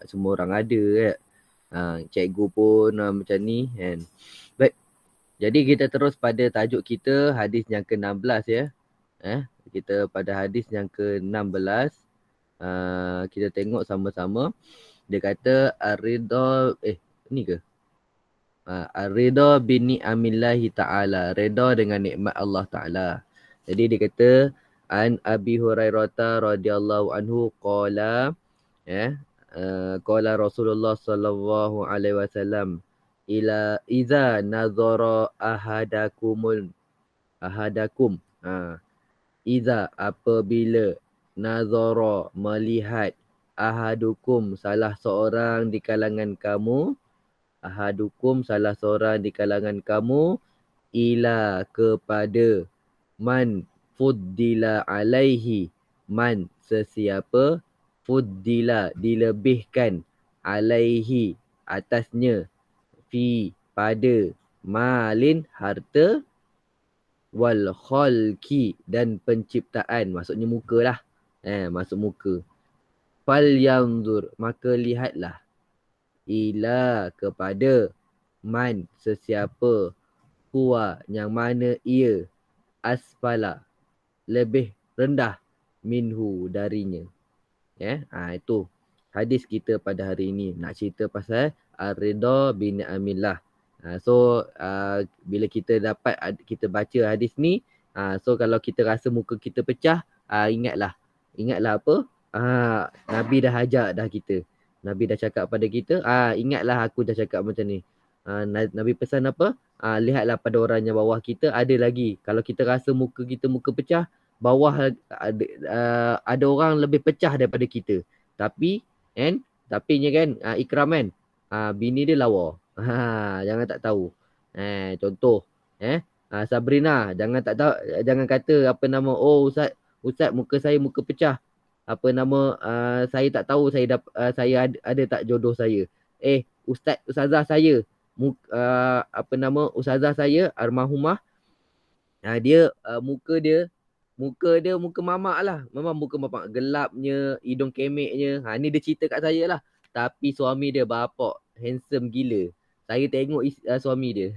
semua orang ada kan. Cikgu pun macam ni kan. Baik. Jadi kita terus pada tajuk kita, hadis yang ke-16 ya. Kita pada hadis yang ke-16. Kita tengok sama-sama. Dia kata ar-ridha ni ke? Ar-ridha bi ni'amillahi ta'ala. Reda dengan nikmat Allah Ta'ala. Jadi dia kata an Abi Hurairah radhiyallahu anhu qala qala Rasulullah sallallahu alaihi wasallam iza nazara ahadakum iza apabila nazara melihat ahadukum salah seorang di kalangan kamu ila kepada man fuddila alaihi, man sesiapa fuddila dilebihkan alaihi atasnya fi pada malin harta wal khalqi dan penciptaan, maksudnya muka lah. Masuk muka. Fal yanzur, maka lihatlah ila kepada man sesiapa huwa yang mana ia asfala lebih rendah minhu darinya. Itu hadis kita pada hari ini. Nak cerita pasal ar-ridha bi ni'amillah. Bila kita baca hadis ni, so kalau kita rasa muka kita pecah, ingatlah apa? Nabi dah ajak dah kita. Nabi dah cakap pada kita, ingatlah aku dah cakap macam ni. Nabi pesan apa? Lihatlah pada orang yang bawah kita, ada lagi. Kalau kita rasa muka kita muka pecah, bawah ada orang lebih pecah daripada kita. Tapinya kan, Ikram kan, bini dia lawa. Jangan tak tahu. Contoh, Sabrina, jangan kata apa nama, oh Ustaz muka saya muka pecah. Apa nama, saya tak tahu saya ada tak jodoh saya. Ustazah saya, ustazah saya almarhumah, dia muka mamak lah. Memang muka mamak, gelapnya, hidung kemeknya. Ni dia cerita kat saya lah. Tapi suami dia bapak handsome gila. Saya tengok suami dia.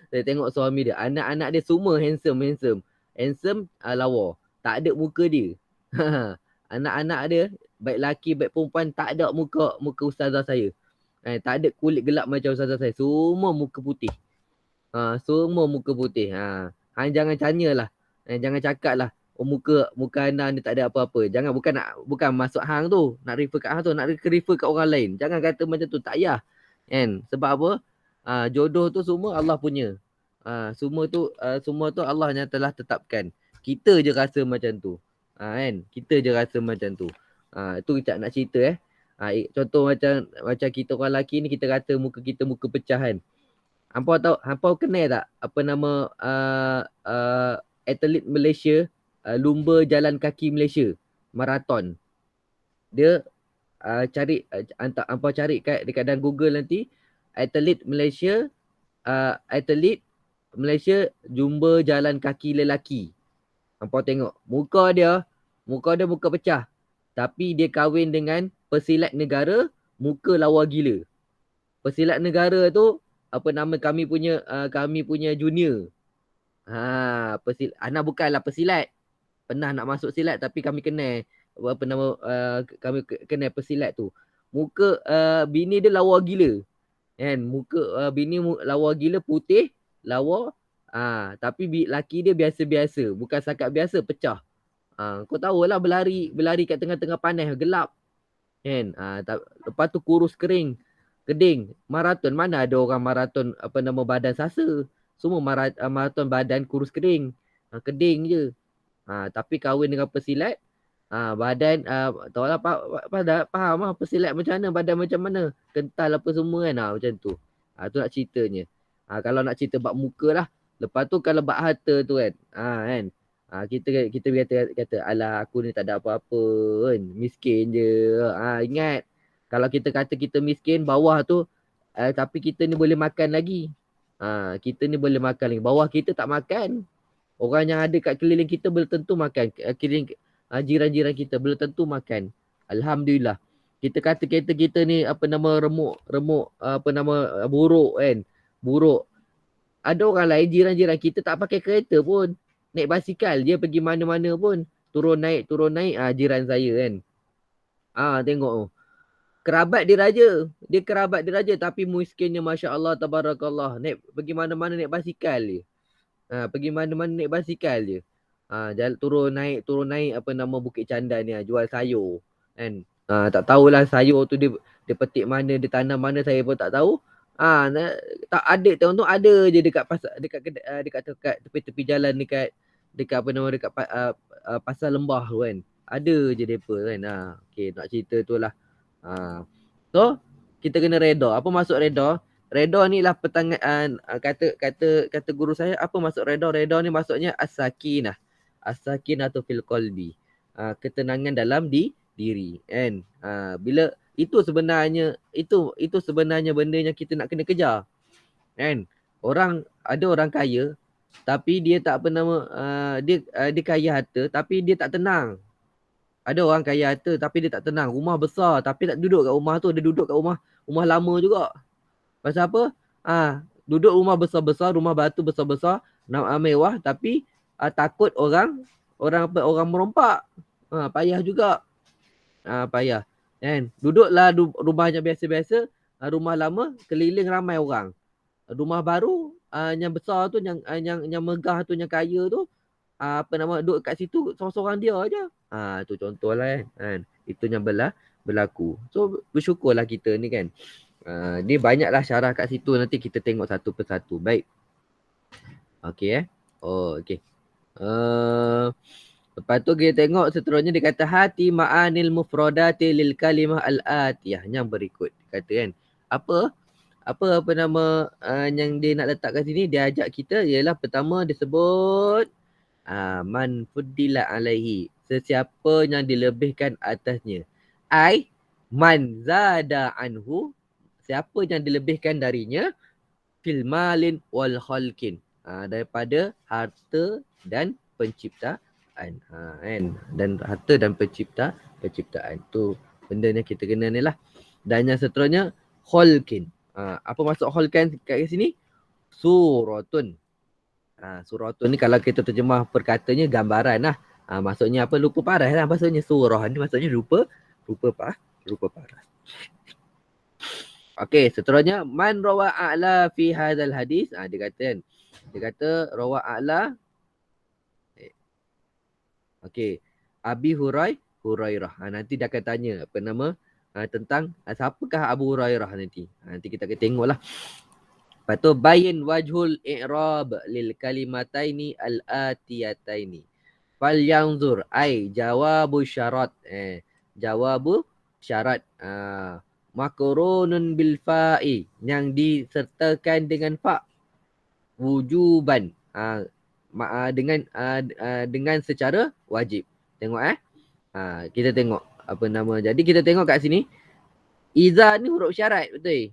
Saya tengok suami dia. Anak-anak dia semua handsome. Handsome lawa. Tak ada muka dia. Anak-anak dia, baik lelaki baik perempuan, tak ada muka ustazah saya. Tak ada kulit gelap macam ustazah saya. Semua muka putih. Semua muka putih. Jangan tanyalah. Jangan cakap lah, oh muka anda ni tak ada apa-apa. Bukan masuk hang tu. Nak refer kat hang tu. Nak refer kat orang lain. Jangan kata macam tu. Tak payah. Kan? Sebab apa? Jodoh tu semua Allah punya. Semua tu Allah yang telah tetapkan. Kita je rasa macam tu. Kan? Kita je rasa macam tu. Itu kita nak cerita contoh macam kita orang lelaki ni, kita kata muka kita muka pecah kan. Hampa kenal tak apa nama atlet Malaysia, lumba jalan kaki Malaysia, maraton. Dia hampa cari dekat dalam Google nanti, atlet Malaysia lumba jalan kaki lelaki. Hampa tengok muka dia muka pecah. Tapi dia kahwin dengan pesilat negara, muka lawa gila. Pesilat negara tu apa nama, kami punya junior. Ana bukanlah pesilat. Pernah nak masuk silat tapi kami kenal apa nama, kami kenal pesilat tu. Muka bini dia lawa gila. Kan? Muka bini lawa gila, putih, lawa. Tapi laki dia biasa-biasa, bukan setakat biasa, pecah. Kau tahulah berlari kat tengah-tengah panas gelap. Kan? Lepas tu kurus kering. Keding, maraton, mana ada orang maraton apa nama badan sasa. Semua maraton badan kurus kering. Keding je. Tapi kahwin dengan pesilat, badan tahu lah, faham lah pesilat macam mana, badan macam mana, kental apa semua kan, macam tu. Tu nak ceritanya. Kalau nak cerita bab muka lah. Lepas tu kalau bab harta tu kan, kan, kita kata alah aku ni tak ada apa-apa kan, miskin je. Ingat, kalau kita kata kita miskin, bawah tu tapi kita ni boleh makan lagi. Kita ni boleh makan lagi. Bawah kita tak makan. Orang yang ada kat keliling kita belum tentu makan. Jiran-jiran kita belum tentu makan. Alhamdulillah. Kita kata kereta kita ni apa nama remuk apa nama buruk kan. Buruk. Ada orang lain jiran-jiran kita tak pakai kereta pun. Naik basikal dia pergi mana-mana pun. Turun naik jiran saya kan. Tengok tu. Kerabat dia raja. Dia kerabat dia raja tapi miskinnya masya-Allah tabarakallah. Naik pergi mana-mana naik basikal dia. Pergi mana-mana naik basikal dia. Jalan turun naik apa nama Bukit Candan ni jual sayur kan. Tak tahulah sayur tu dia petik mana, dia tanam mana saya pun tak tahu. Tak ada tahun tu ada je dekat pasar dekat tepi-tepi jalan dekat apa nama dekat pasar lembah tu kan. Ada je depa kan. Okey nak cerita tu lah. So kita kena reda. Apa maksud reda? Reda ni lah kata guru saya apa maksud reda? Reda ni maksudnya as-sakinah. As-sakinah tu fil qalbi. Ketenangan dalam diri kan. Bila itu sebenarnya benda yang kita nak kena kejar. Kan? Ada orang kaya tapi dia tak apa nama dia kaya harta tapi dia tak tenang. Ada orang kaya harta tapi dia tak tenang. Rumah besar tapi tak duduk kat rumah tu. Dia duduk kat rumah lama juga. Pasal apa? Duduk rumah besar-besar, rumah batu besar-besar, mewah tapi takut orang merompak. Payah juga. Payah. Kan? Duduklah rumahnya biasa-biasa, rumah lama keliling ramai orang. Rumah baru yang besar tu yang megah tu yang kaya tu duduk kat situ seorang-seorang dia aja. Tu contohlah kan. Itu yang berlaku. So bersyukurlah kita ni kan. Dia banyaklah syarah kat situ, nanti kita tengok satu persatu. Baik. Okey okey. Lepas tu kita tengok seterusnya dia kata hati ma'anil mufradati lil kalimah al-atiyah yang berikut. Dia kata kan. Apa nama yang dia nak letak kat sini, dia ajak kita ialah pertama disebut man fuddila alaihi, sesiapa yang dilebihkan atasnya. Man zada anhu, siapa yang dilebihkan darinya fil malin wal khalqin, daripada harta dan penciptaan. Kan? Dan harta dan penciptaan tu benda yang kita kena ni lah. Dan yang seterusnya khalqin. Apa maksud khalqin kat sini? Suratun. Suratun ni kalau kita terjemah perkatanya gambaran lah. Maksudnya apa? Rupa paras lah. Maksudnya surah ni maksudnya rupa paras. Okey, seterusnya man rawa a'la fi hadzal hadis. Dia kata kan. Dia kata rawa a'la. Okey. Abi Hurairah. Nanti dia akan tanya apa nama tentang siapakah Abu Hurairah nanti. Nanti kita akan tengoklah. Lepas tu bayin wajhul i'rab lil kalimataini al-atiyataini. Fal yanzur ai jawabu syarat. Jawabu syarat. Makrunun bil fa'i, yang disertakan dengan fa wujuban, dengan secara wajib. Tengok kita tengok apa nama. Jadi kita tengok kat sini iza ni huruf syarat, betul?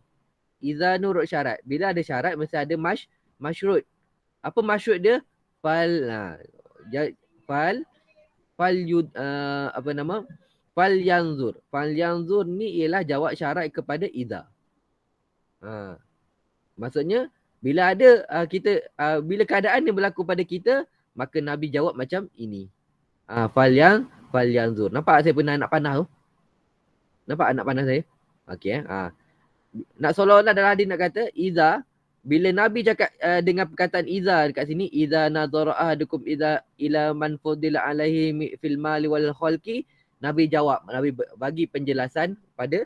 Iza ni huruf syarat. Bila ada syarat mesti ada masyrut. Apa masyrut dia? Fal yanzur. Fal yanzur ni ialah jawab syarat kepada idza. Maksudnya bila ada bila keadaan ni berlaku pada kita, maka Nabi jawab macam ini. Fal yanzur. Nampak saya pernah anak panah tu? Nampak anak panah saya? Okey nak seolah-olah dalam hadis nak kata idza, bila Nabi cakap dengan perkataan idza dekat sini, idza nadhara ahadukum idza ila man fudila alaihi fil mali wal khalqi, Nabi jawab, Nabi bagi penjelasan pada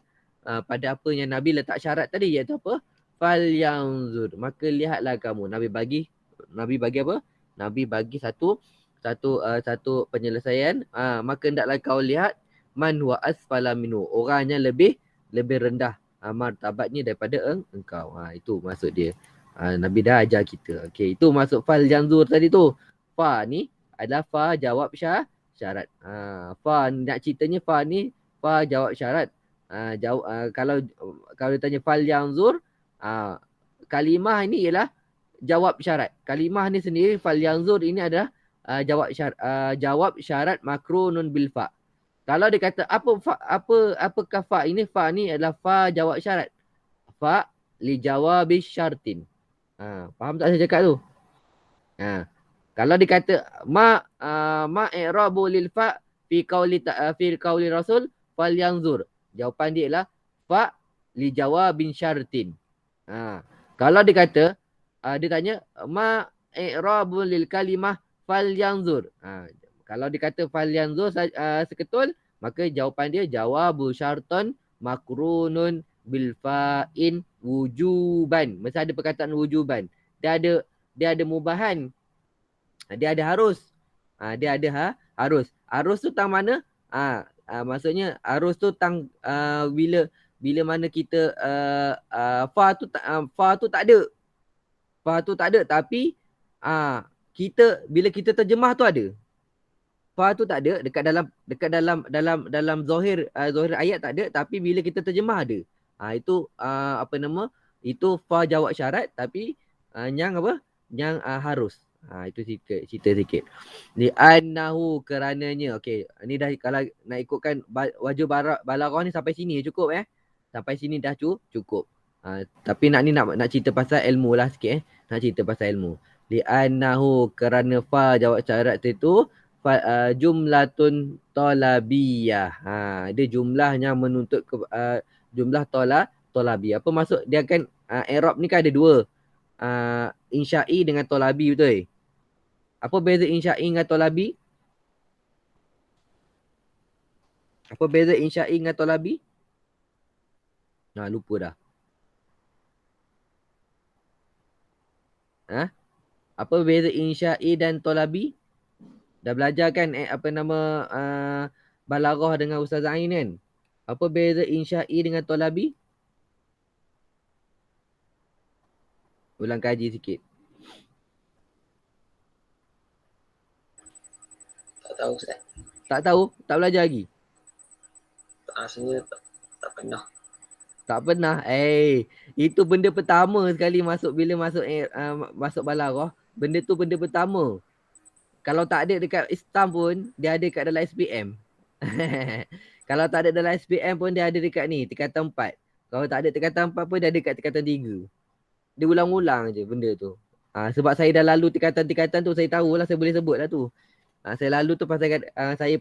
apa yang Nabi letak syarat tadi, iaitu apa? Fal yanzur. Maka lihatlah kamu. Nabi bagi apa? Nabi bagi satu penyelesaian. Maka hendaklah kau lihat man huwa asfala minhu, orangnya lebih rendah martabatnya daripada engkau. Itu maksud dia. Nabi dah ajar kita. Okey, itu maksud fal yanzur tadi tu. Fa ni adalah fa jawab syarat. Fa nak ceritanya fa ni fa jawab syarat. Kalau ditanya fal yanzur, kalimah ini ialah jawab syarat. Kalimah ni sendiri fal yanzur ini adalah jawab syarat makrunun bil fa. Kalau dia kata apakah fa ini? Fa ni adalah fa jawab syarat. Fa li jawabi syartin. Faham tak saya cakap tu? Kalau dikata ma i'rabu lil fa fi qauli rasul falyanzur. Jawapan dia ialah fa li jawabin syartin. Kalau dikata dia tanya ma i'rabu lil kalimah falyanzur. Kalau dikata falyanzur seketul, maka jawapan dia jawabu syarton makrunun bil fa'in wujuban. Mesti ada perkataan wujuban. Dia ada mubahan. Dia ada harus. Dia ada harus. Harus tu tang mana? Maksudnya harus tu tang bila mana kita fa tu tak ada. Fa tu tak ada, tapi kita bila kita terjemah tu ada. Fa tu tak ada dekat dalam zahir ayat tak ada, tapi bila kita terjemah ada. Itu itu fa jawab syarat, tapi yang apa? Yang harus. Itu cerita sikit. Li'annahu kerananya. Okey, ni dah kalau nak ikutkan wajah balaghah ni sampai sini cukup Sampai sini dah cukup. Tapi nak cerita pasal ilmu lah sikit Nak cerita pasal ilmu. Li'annahu kerana fa jawab syarat itu jumlatun talabiyah. Dia jumlah yang menuntut jumlah talabiyah. Apa maksud dia kan i'rab ni kan ada dua. Insya'i dengan talabi, betul? Apa beza insya'i dengan talabi? Apa beza insya'i dengan talabi? Lupa dah. Apa beza insya'i dan talabi? Dah belajar kan balaghah dengan Ustaz Ain kan? Apa beza insya'i dengan talabi? Ulang kaji sikit. Tak tahu Ustaz. Tak tahu? Tak belajar lagi? Rasanya tak pernah. Tak pernah. Itu benda pertama sekali bila masuk balaghah. Benda tu benda pertama. Kalau tak ada dekat Istam pun, dia ada dekat dalam SPM. Kalau tak ada dalam SPM pun, dia ada dekat ni, tingkatan 4. Kalau tak ada tingkatan 4 pun, dia ada dekat tingkatan 3. Dia ulang-ulang je benda tu. Sebab saya dah lalu tingkatan-tingkatan tu, saya tahulah, saya boleh sebut lah tu. Saya lalu tu pasal saya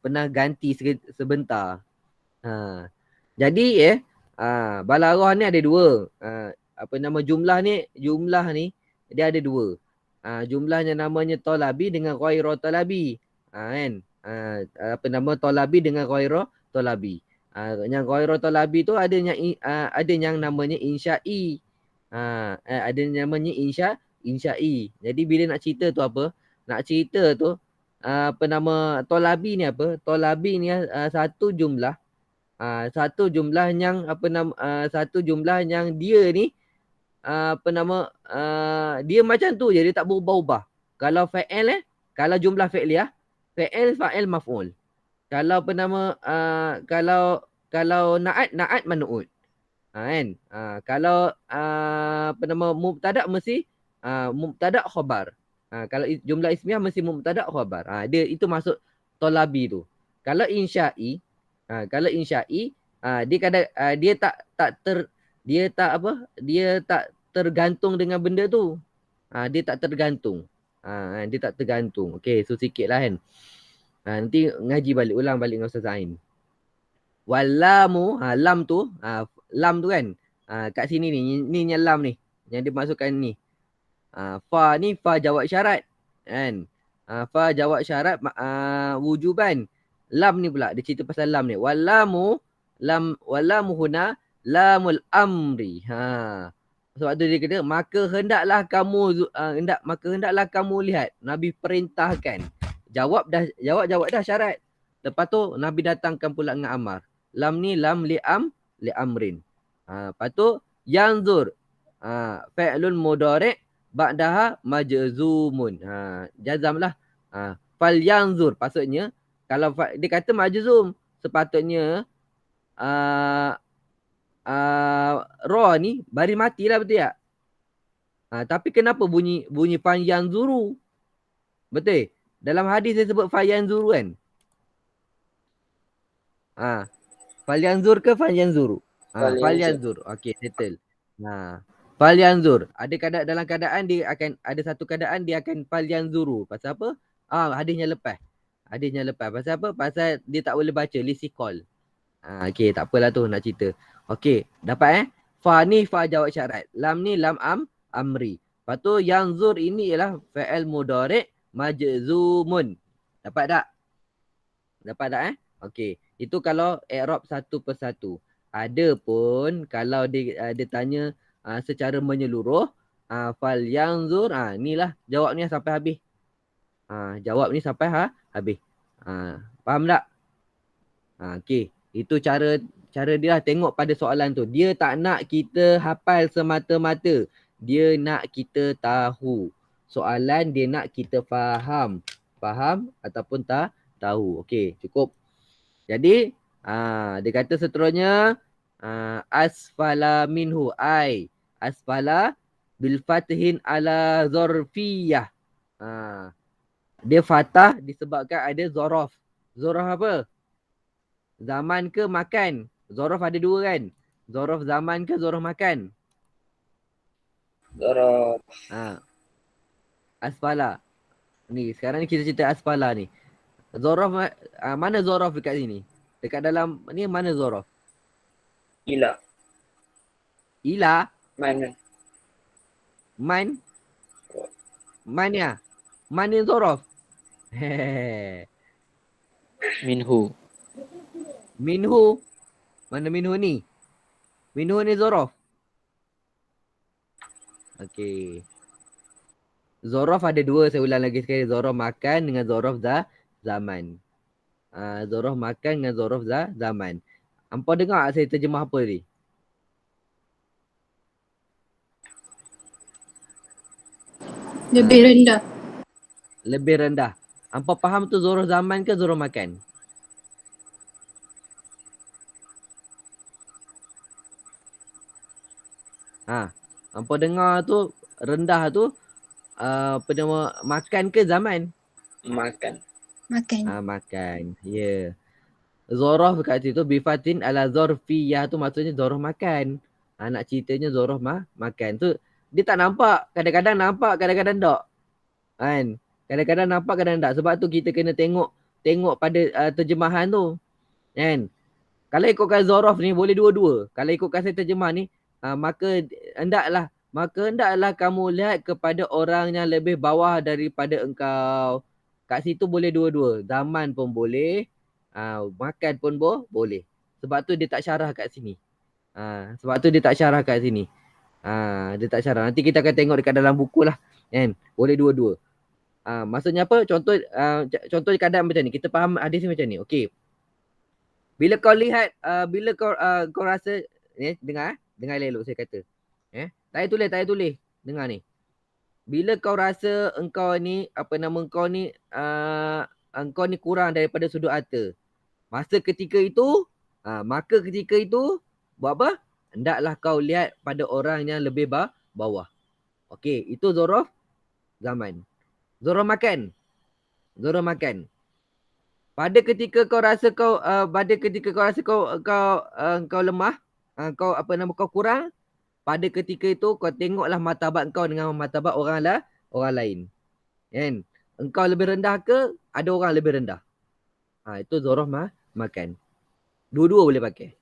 pernah ganti sebentar. Jadi balaghah ni ada dua. Jumlah ni dia ada dua. Jumlahnya namanya talabi dengan ghairu talabi. Kan? Talabi dengan ghairu talabi. Yang ghairu talabi tu ada yang namanya insya'i. Ada yang namanya insya'i. Jadi bila nak cerita tu apa? Nak cerita tu talabi ni apa? Talabi ni satu jumlah. Satu jumlah yang dia ni dia macam tu je, dia tak berubah-ubah. Kalau fa'il kalau jumlah fi'liyah, fa'il maf'ul. Kalau kalau na'at man'ut. Kan? Kalau mubtada mesti mubtada khabar. Kalau jumlah ismiyah mesti mubtada khabar. Dia itu masuk talabi tu. Kalau insya'i dia tak tergantung dengan benda tu. Dia tak tergantung. Dia tak tergantung. Okey, so sikit lah kan. Nanti ngaji balik, ulang balik dengan Ustaz Ain. Walamu, lam tu kan. Kat sini ni yang lam ni. Yang dia masukkan ni. Fa ni fa jawab syarat. Kan? Fa jawab syarat wujuban. Lam ni pula, dia cerita pasal lam ni. Walamu huna lamul amri. Sebab tu dia kata maka hendaklah kamu lihat. Nabi perintahkan. Jawab dah syarat. Lepas tu Nabi datangkan pula dengan amar. Lam ni lam li amrin. Lepas tu yanzur. Fi'lun mudhari' ba'daha majzumun. Jazam lah. Fal yanzur. Maksudnya kalau dia kata majzum, sepatutnya ra ni baris matilah, betul tak? Tapi kenapa bunyi fa yanzuru? Betul? Dalam hadis saya sebut fa yanzuru kan? Falyanzur ke falyanzuru? Falyanzur. Okey, settle. Falyanzur. Ada dalam keadaan dia akan ada satu keadaan dia akan falyanzuru. Pasal apa? Hadisnya lepas. Pasal apa? Pasal dia tak boleh baca lisikol. Okey, tak apalah tu nak cerita. Okey, dapat Fa ni fa jawab syarat. Lam ni lam amri. Lepas tu yanzur ini ialah fa'il mudhari' majzumun. Dapat tak? Okey. Itu kalau i'rab satu persatu. Adapun kalau dia tanya secara menyeluruh, fal yanzur, inilah jawab ni sampai habis. Jawab ni sampai habis. Faham tak? Okey. Itu cara dia tengok pada soalan tu. Dia tak nak kita hafal semata-mata. Dia nak kita tahu. Soalan dia nak kita faham. Faham ataupun tak tahu. Okey, cukup. Jadi, dia kata seterusnya, asfala minhu ai. Asfala bil fathin ala zorfiyah. Dia fatah disebabkan ada zorof. Zorof apa? Zaman ke makan? Zorof ada dua kan? Zorof zaman ke zorof makan? Zorof. Asfala. Ni, sekarang ni kita cerita asfala ni. Zorof, mana zorof dekat sini? Dekat dalam ni mana zorof? Ila. Man. Man ya? Man ni zorof? Minhu. Mana minhu ni? Minhu ni zorof. Okey. Zorof ada dua, saya ulang lagi sekali. Zorof makan dengan zorof zaman. Zorof makan dengan zorof zaman. Hampa dengar tak saya terjemah apa ni? Lebih rendah. Hampa faham tu zorof zaman ke zorof makan? Hampa dengar tu rendah tu apa nama, makan ke zaman? Makan. Makan. Ya. Yeah. Zorof kat situ bifatin ala zorfiyah tu maksudnya zorof makan. Nak ceritanya zorof makan. Tu dia tak nampak. Kadang-kadang nampak, kadang-kadang tak. Kan? Kadang-kadang nampak, kadang-kadang tak. Sebab tu kita kena tengok pada terjemahan tu. Kan? Kalau ikutkan zorof ni boleh dua-dua. Kalau ikutkan saya terjemah ni, maka hendaklah kamu lihat kepada orang yang lebih bawah daripada engkau. Kat situ boleh dua-dua. Zaman pun boleh. Makan pun boleh. Sebab tu dia tak syarah kat sini. Dia tak syarah. Nanti kita akan tengok dekat dalam buku lah. Kan? Boleh dua-dua. Maksudnya apa? Contoh keadaan macam ni. Kita faham hadis ni macam ni. Okey. Bila kau lihat, bila kau rasa, dengar elok saya kata. Tak payah tulis. Dengar ni. Bila kau rasa engkau ni, engkau ni kurang daripada sudut harta. Maka ketika itu, buat apa? Hendaklah kau lihat pada orang yang lebih bawah. Okey, itu zorof zaman. Zorof makan. Pada ketika kau rasa kau lemah, kau kurang, pada ketika itu kau tengoklah martabat kau dengan martabat orang lain. Kan? Engkau lebih rendah ke ada orang lebih rendah? Itu zorof makan. Dua-dua boleh pakai.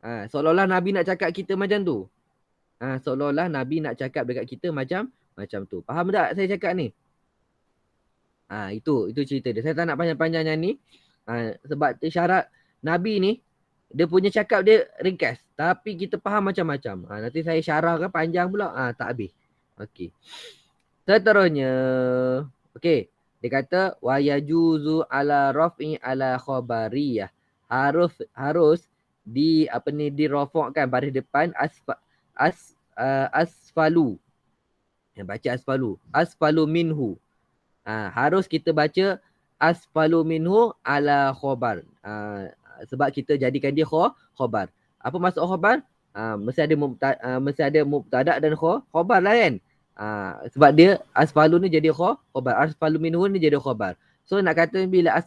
Seolah-olah Nabi nak cakap kita macam tu. Seolah-olah Nabi nak cakap dekat kita macam tu. Faham tak saya cakap ni? Itu cerita dia. Saya tak nak panjang-panjang yang ni. Sebab syarat Nabi ni, dia punya cakap dia ringkas. Tapi kita faham macam-macam. Nanti saya syarahkan panjang pula. Tak habis. Okey. Seterusnya. Okey. Dia kata wa yajuzu ala raf'i ala khabariyah. Harus dirafakkan baris depan asfalu. Yang baca asfalu. Asfalu minhu. Harus kita baca asfalu minhu ala khabar. Sebab kita jadikan dia khabar. Apa maksud khabar? Mesti ada mubtada dan khabar lah kan. Sebab dia asfalu ni jadi khabar. Asfalu minhu ni jadi khabar. So nak kata bila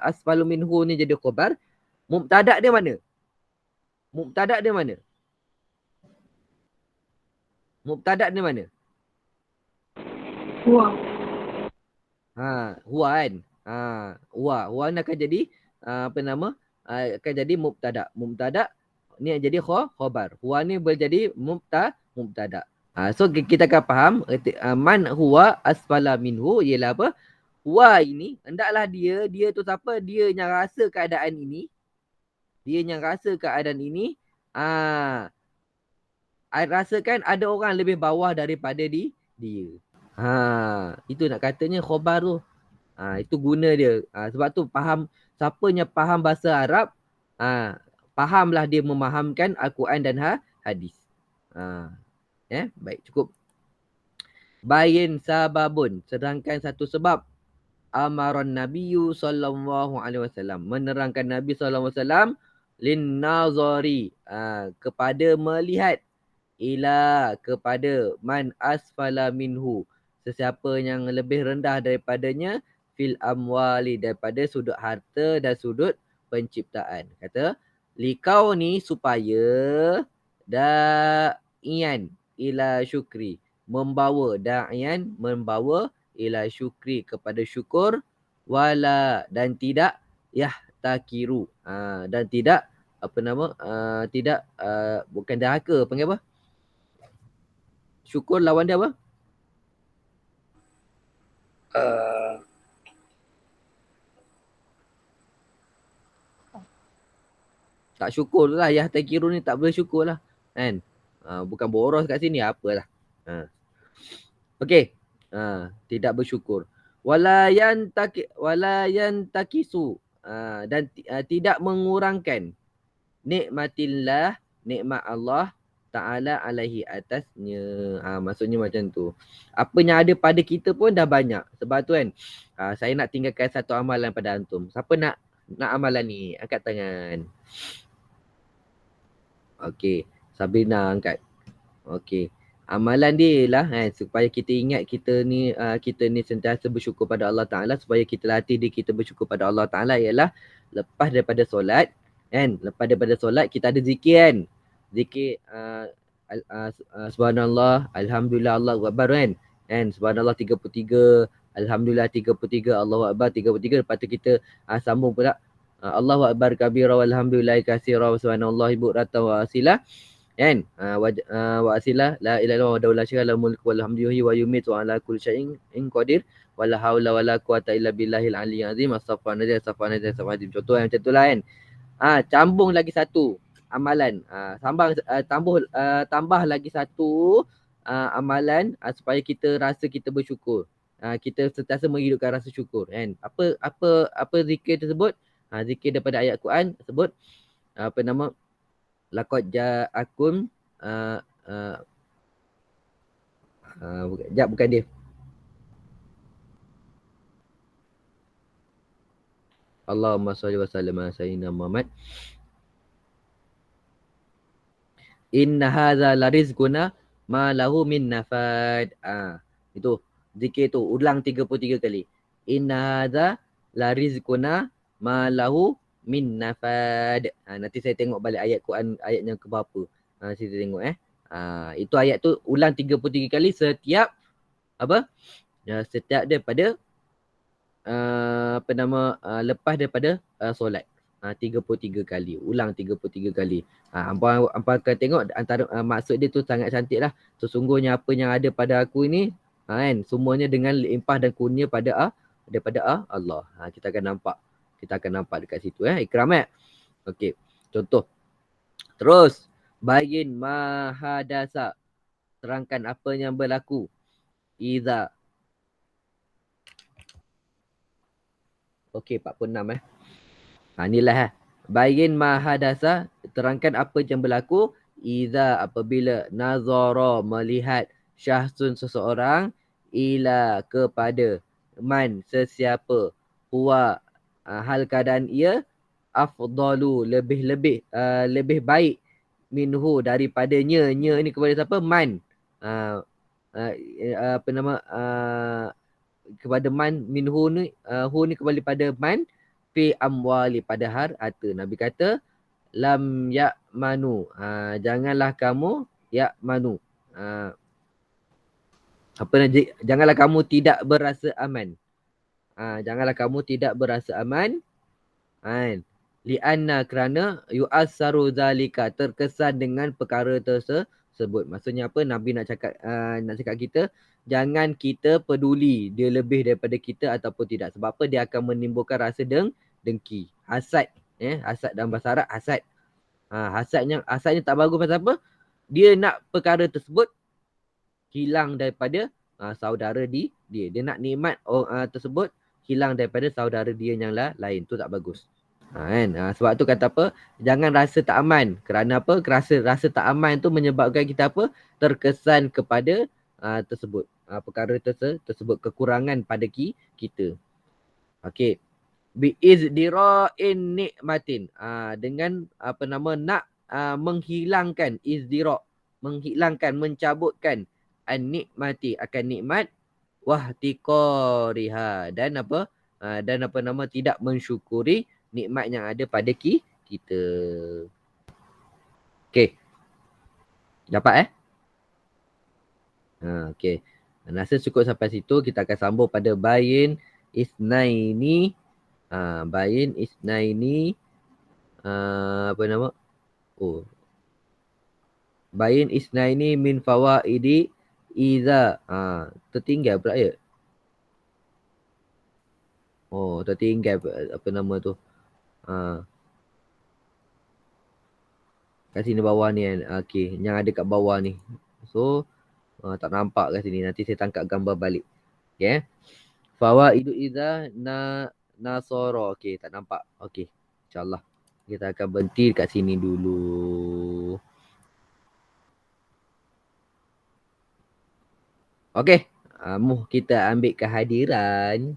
asfalu minhu ni jadi khabar, Mubtada dia mana? Mubtada dia mana? Mubtada dia mana? Huwa. Huwa kan? Huwa ni akan jadi akan jadi mubtada. Mubtada ni jadi khabar. Huwa ni berjadi mubtada. So kita akan faham man huwa asfala minhu ialah apa? Huwa ini hendaklah dia tu siapa? Dia yang rasa keadaan ini. Rasakan ada orang lebih bawah daripada dia. Itu nak katanya khabar tu. Itu guna dia. Sebab tu siapa yang faham bahasa Arab, fahamlah dia memahamkan Al-Quran dan hadis. Baik, cukup. Bayin sababun, sedangkan satu sebab. Amaran Nabiyyu sallallahu alaihi wasallam, menerangkan Nabi sallallahu alaihi wasallam lin nazari, kepada melihat, ila kepada man asfala minhu, sesiapa yang lebih rendah daripadanya, fil amwali, daripada sudut harta dan sudut penciptaan. Kata likau ni supaya da'ian ila syukri, membawa ila syukri, kepada syukur, wala, dan tidak yahtakiru, dan tidak tidak bukan dahaka, panggil apa? Syukur lawan dia apa? Tak syukur lah. Yahtakiru ni tak boleh syukur lah. Kan? Bukan boros kat sini. Apalah. Okey. Tidak bersyukur. Walayan takisu. Dan tidak mengurangkan nikmatillah, nikmat Allah Ta'ala alaihi, atasnya. Maksudnya macam tu. Apa yang ada pada kita pun dah banyak. Sebab tu kan, saya nak tinggalkan satu amalan pada antum. Siapa nak amalan ni? Angkat tangan. Okey. Sabrina angkat. Okey. Amalan dia lah supaya kita ingat kita ni sentiasa bersyukur pada Allah Ta'ala. Supaya kita latih diri kita bersyukur pada Allah Ta'ala ialah lepas daripada solat. Lepas daripada solat kita ada zikir kan. Zikir subhanallah, alhamdulillah, Allahu akbar kan. Subhanallah 33, alhamdulillah 33, Allahu akbar 33. Lepas tu kita sambung pula Allahu akbar kabira walhamdulillah katsira wa subhanallahi bukratan wa asila. Wa asila la ilaha illallah wa la syarika lahu mulku wa hamduhu wa yumitu ala kulli syai'in qadir wa la haula wa la quwata illa billahil aliyyil azim. Astaghfirullahaladzim. Contoh yang macam tu lah kan. Cambung lagi satu amalan, tambah lagi satu amalan supaya kita rasa kita bersyukur. Kita sentiasa menghidupkan rasa syukur kan. Apa zikir tersebut? Zikir daripada ayat Quran tersebut laqad ja'akum bukan dia. Allahumma shalli wa sallim ala sayyidina Muhammad. Inna hadza la rizquna ma lahu min nafad. Itu zikir tu ulang 33 kali. Inna hadza la rizquna ma lahu min nafad. Nanti saya tengok balik ayat Quran, ayat yang ke berapa. Saya tengok itu ayat tu ulang 33 kali setiap setiap daripada lepas daripada solat. 33 kali. Ulang 33 kali. Hampa akan tengok antara maksud dia tu sangat cantik lah. Sesungguhnya apa yang ada pada aku ini semuanya dengan limpah dan kurnia daripada Allah. Kita akan nampak dekat situ Ikram Okey. Contoh. Terus bayin mahadasa, terangkan apa yang berlaku. Iza. Okey, 46 inilah bayin mahadasa, terangkan apa yang berlaku. Iza, apabila nazara, melihat, syahsun, seseorang, ila, kepada, man, sesiapa, huwa, hal keadaan ia, afdalu, lebih baik, minhu, daripadanya. Nya ni kepada siapa? Man. Kepada man, minhu ni, hu ni kembali pada man, fi amwali, pada harta. Nabi kata lam ya'manu. Janganlah kamu ya'manu. Janganlah kamu tidak berasa aman. Janganlah kamu tidak berasa aman. Lianna, kerana yu'assaru zalika, terkesan dengan perkara tersebut. Maksudnya apa? Nabi nak cakap kita, jangan kita peduli dia lebih daripada kita ataupun tidak. Sebab apa? Dia akan menimbulkan rasa dengki. Hasad. Hasad dalam bahasa Arab, hasad. Hasadnya tak bagus. Pasal apa? Dia nak perkara tersebut hilang daripada saudara dia. Dia nak nikmat tersebut hilang daripada saudara dia yang lain. Tu tak bagus. Sebab tu kata apa? Jangan rasa tak aman. Kerana apa? Rasa tak aman tu menyebabkan kita apa? Terkesan kepada tersebut. Perkara tersebut, kekurangan pada kita. Okey. Biizdira'in nikmatin. Dengan nak menghilangkan izdira', menghilangkan, mencabutkan an-nikmati, akan nikmat, wahtiqariha, dan tidak mensyukuri nikmat yang ada pada kita. Okey. Dapat okey. Rasa cukup sampai situ. Kita akan sambung pada bayin isnaini. Bayin isnaini. Bayin isnaini min fawaidi iza. Tertinggal pula ya. Tertinggal tu. Kat sini bawah ni kan. Okey, yang ada kat bawah ni. So, tak nampak kat sini. Nanti saya tangkap gambar balik. Okey. Fawaidu idza nasara. Okey, tak nampak. Okey. InsyaAllah. Kita akan berhenti kat sini dulu. Okey. Kita ambil kehadiran.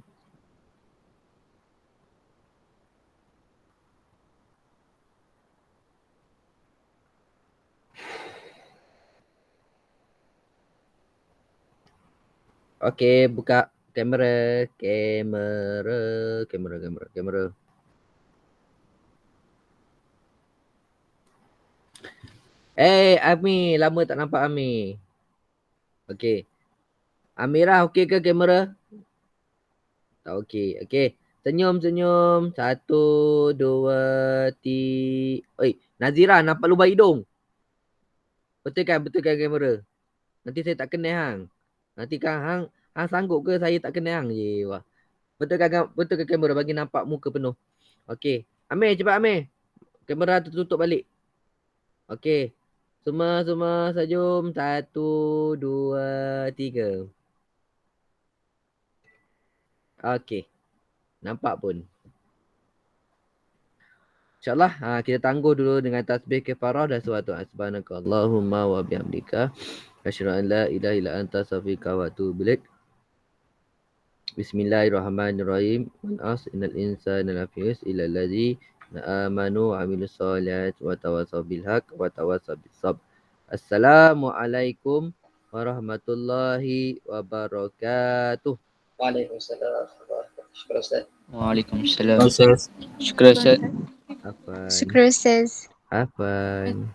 Okey, buka kamera. Ami, lama tak nampak Ami. Okey. Amirah, okey ke kamera? Tak okey. Okey. Senyum. 1, 2, 3. Nazira, nampak lubang hidung. Betul kan kamera? Nanti saya tak kenal hang. Nanti kan hang sanggup ke saya tak kenal hang? Wah. Betul kan kamera bagi nampak muka penuh. Okey. Amir, cepat Amir. Kamera tertutup balik. Okey. Semua sajum. 1, 2, 3. Okey. Nampak pun. InsyaAllah kita tangguh dulu dengan tasbih kafarah dan suatu subhanakallahumma wa bihamdika asyhadu an la ilaha illa anta astaghfiruka wa atubu ilaik. Bismillahirrahmanirrahim. Wal innal insana lafi khusr illa allazina amanu wa amilus solihat wa tawassaw bil haqq wa tawassaw bis sabr. Assalamualaikum warahmatullahi wabarakatuh. Waalaikumsalam. Syukur Ustaz. Waalaikumsalam. Syukur Ustaz. Afan. Syukur Ustaz. Afan.